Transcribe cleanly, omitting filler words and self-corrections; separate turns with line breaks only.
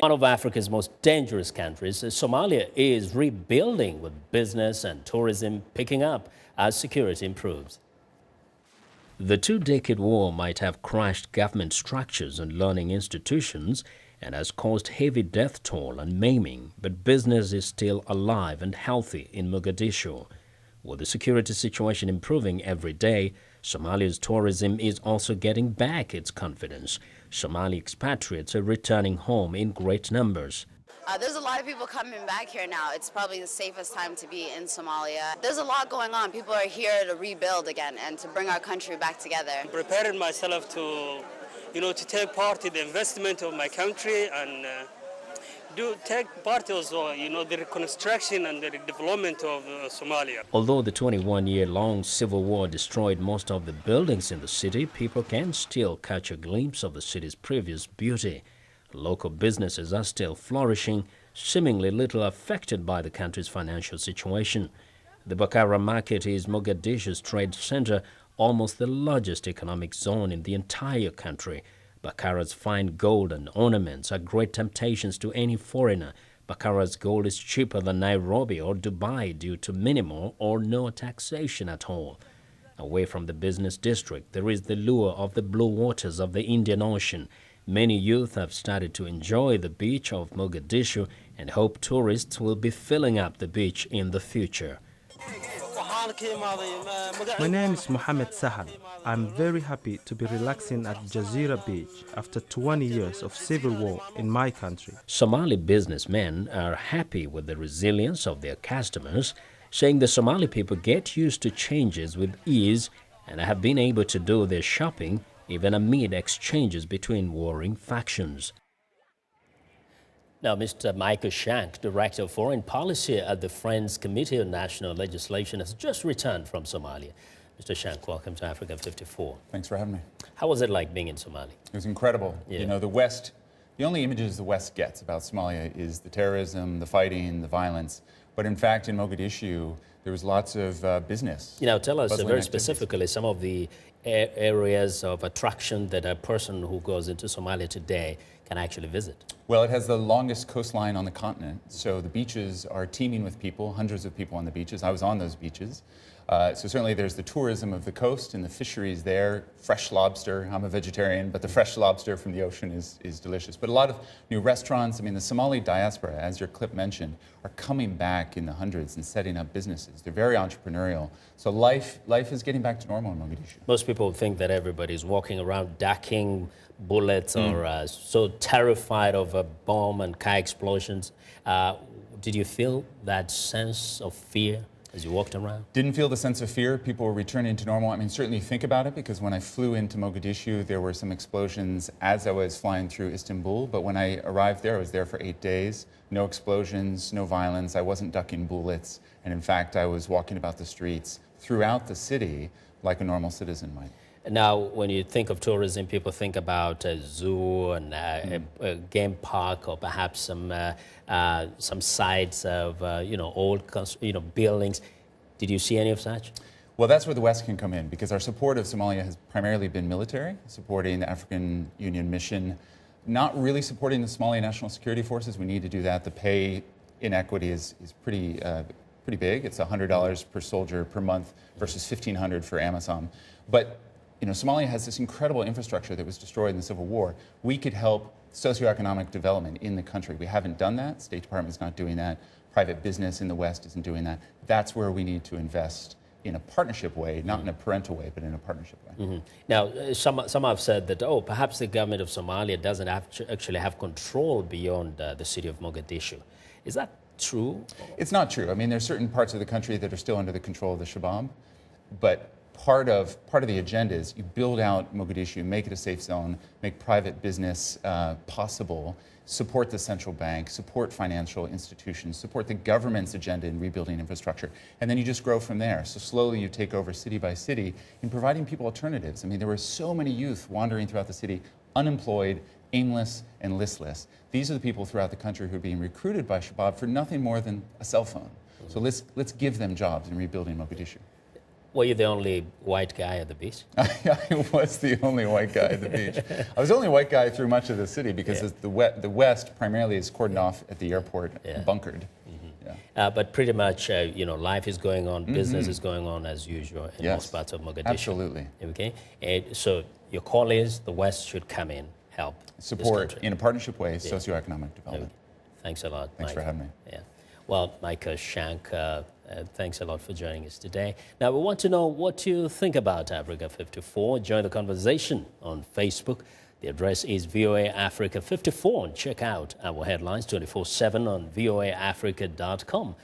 One of Africa's most dangerous countries, Somalia is rebuilding with business and tourism picking up as security improves. The two-decade war might have crashed government structures and learning institutions and has caused heavy death toll and maiming, but business is still alive and healthy in Mogadishu. With the security situation improving every day, Somalia's tourism is also getting back its confidence. Somali expatriates are returning home in great numbers.
There's a lot of people coming back here now. It's probably the safest time to be in Somalia. There's a lot going on. People are here to rebuild again and to bring our country back together.
Preparing myself to, to take part in the investment of my country and take part also, the reconstruction and the development of Somalia.
Although the 21-year-long civil war destroyed most of the buildings in the city, people can still catch a glimpse of the city's previous beauty. Local businesses are still flourishing, seemingly little affected by the country's financial situation. The Bakara market is Mogadishu's trade center, almost the largest economic zone in the entire country. Bakara's fine gold and ornaments are great temptations to any foreigner. Bakara's gold is cheaper than Nairobi or Dubai due to minimal or no taxation at all. Away from the business district, there is the lure of the blue waters of the Indian Ocean. Many youth have started to enjoy the beach of Mogadishu and hope tourists will be filling up the beach in the future.
My name is Mohammed Sahal. I'm very happy to be relaxing at Jazeera Beach after 20 years of civil war in my country.
Somali businessmen are happy with the resilience of their customers, saying the Somali people get used to changes with ease and have been able to do their shopping even amid exchanges between warring factions. Now, Mr. Michael Shank, Director of Foreign Policy at the Friends Committee on National Legislation, has just returned from Somalia. Mr. Shank, welcome to Africa 54.
Thanks for having me.
How was it like being in Somalia?
It was incredible.
Yeah.
The West, the only images the West gets about Somalia is the terrorism, the fighting, the violence. But in fact, in Mogadishu, there was lots of business.
Tell us very
activities.
specifically some of the areas of attraction that a person who goes into Somalia today can actually visit.
Well, it has the longest coastline on the continent, so the beaches are teeming with people, hundreds of people on the beaches. I was on those beaches. So certainly there's the tourism of the coast and the fisheries there, fresh lobster. I'm a vegetarian, but the fresh lobster from the ocean is delicious. But a lot of new restaurants. I mean, the Somali diaspora, as your clip mentioned, are coming back in the hundreds and setting up businesses. They're very entrepreneurial. So life is getting back to normal in Mogadishu.
Most people think that everybody's walking around ducking bullets or so terrified of a bomb and car explosions. Did you feel that sense of fear as you walked around?
Didn't feel the sense of fear. People were returning to normal. I mean, certainly think about it, because when I flew into Mogadishu, there were some explosions as I was flying through Istanbul. But when I arrived there, I was there for 8 days. No explosions, no violence. I wasn't ducking bullets. And in fact, I was walking about the streets throughout the city like a normal citizen might.
Now, when you think of tourism, people think about a zoo and a game park, or perhaps some sites of old buildings. Did you see any of such?
Well, that's where the West can come in, because our support of Somalia has primarily been military, supporting the African Union mission, not really supporting the Somali National Security Forces. We need to do that. The pay inequity is pretty big. It's $100 per soldier per month versus $1,500 for Amazon. But Somalia has this incredible infrastructure that was destroyed in the Civil War. We could help socio-economic development in the country. We haven't done that. State Department's not doing that. Private business in the West isn't doing that. That's where we need to invest in a partnership way, not in a parental way, but in a partnership way.
Now, some have said that, perhaps the government of Somalia doesn't actually have control beyond the city of Mogadishu. Is that true?
It's not true. I mean, there's certain parts of the country that are still under the control of the Shabaab, but part of the agenda is you build out Mogadishu, make it a safe zone, make private business possible, support the central bank, support financial institutions, support the government's agenda in rebuilding infrastructure, and then you just grow from there. So slowly you take over city by city in providing people alternatives. I mean, there were so many youth wandering throughout the city, unemployed, aimless, and listless. These are the people throughout the country who are being recruited by Shabaab for nothing more than a cell phone. So let's give them jobs in rebuilding Mogadishu.
Were you the only white guy at the beach?
I was the only white guy at the beach. I was the only white guy through much of the city because the West primarily is cordoned off at the airport, bunkered.
But pretty much, life is going on, business is going on as usual in most parts of Mogadishu.
Absolutely.
Okay, so your call is the West should come in, help
support in a partnership way, socio-economic development.
Okay. Thanks a lot,
Thanks
Mike.
for having me.
Yeah. Well, Mike Shank, thanks a lot for joining us today. Now, we want to know what you think about Africa 54. Join the conversation on Facebook. The address is VOA Africa 54. And check out our headlines 24/7 on voaafrica.com.